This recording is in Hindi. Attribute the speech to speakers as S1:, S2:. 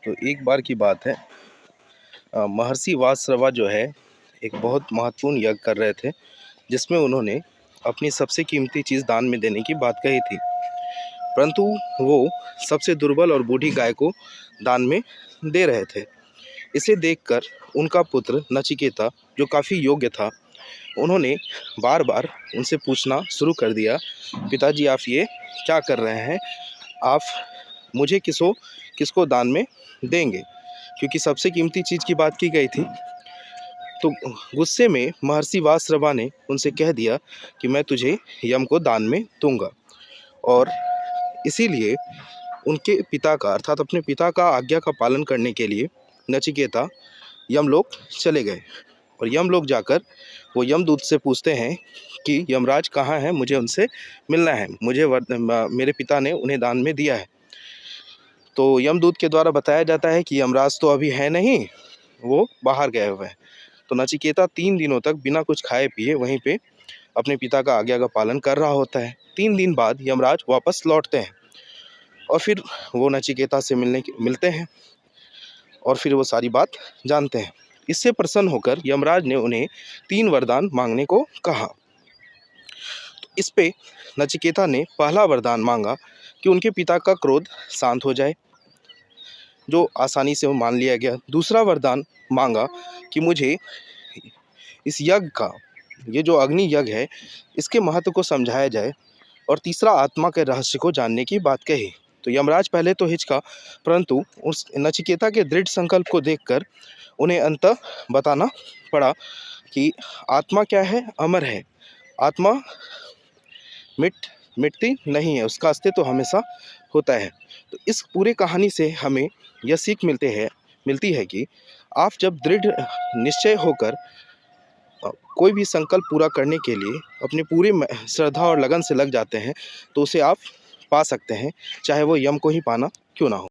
S1: तो एक बार की बात है, महर्षि वासश्रवा जो है एक बहुत महत्वपूर्ण यज्ञ कर रहे थे, जिसमें उन्होंने अपनी सबसे कीमती चीज़ दान में देने की बात कही थी। परंतु वो सबसे दुर्बल और बूढ़ी गाय को दान में दे रहे थे। इसे देखकर उनका पुत्र नचिकेता, जो काफ़ी योग्य था, उन्होंने बार बार उनसे पूछना शुरू कर दिया, पिताजी आप ये क्या कर रहे हैं? आप मुझे किसको दान में देंगे? क्योंकि सबसे कीमती चीज़ की बात की गई थी। तो गुस्से में महर्षि वासश्रवा ने उनसे कह दिया कि मैं तुझे यम को दान में दूंगा। और इसीलिए उनके पिता का, अर्थात अपने पिता का आज्ञा का पालन करने के लिए नचिकेता यमलोक चले गए। और यमलोक जाकर वो यमदूत से पूछते हैं कि यमराज कहाँ हैं, मुझे उनसे मिलना है, मेरे पिता ने उन्हें दान में दिया है। तो यमदूत के द्वारा बताया जाता है कि यमराज तो अभी है नहीं, वो बाहर गए हुए हैं। तो नचिकेता 3 दिनों तक बिना कुछ खाए पिए वहीं पे अपने पिता का आज्ञा का पालन कर रहा होता है। 3 दिन बाद यमराज वापस लौटते हैं और फिर वो नचिकेता से मिलते हैं और फिर वो सारी बात जानते हैं। इससे प्रसन्न होकर यमराज ने उन्हें 3 वरदान मांगने को कहा। तो इस पे नचिकेता ने पहला वरदान मांगा कि उनके पिता का क्रोध शांत हो जाए, जो आसानी से वो मान लिया गया। दूसरा वरदान मांगा कि मुझे इस यज्ञ का, ये जो अग्नि यज्ञ है, इसके महत्व को समझाया जाए। और तीसरा आत्मा के रहस्य को जानने की बात कही। तो यमराज पहले तो हिचका, परंतु उस नचिकेता के दृढ़ संकल्प को देखकर उन्हें अंततः बताना पड़ा कि आत्मा क्या है, अमर है। आत्मा मिटती नहीं है, उसका अस्तित्व हमेशा होता है। तो इस पूरे कहानी से हमें यह सीख मिलती है कि आप जब दृढ़ निश्चय होकर कोई भी संकल्प पूरा करने के लिए अपनी पूरी श्रद्धा और लगन से लग जाते हैं, तो उसे आप पा सकते हैं, चाहे वो यम को ही पाना क्यों ना हो।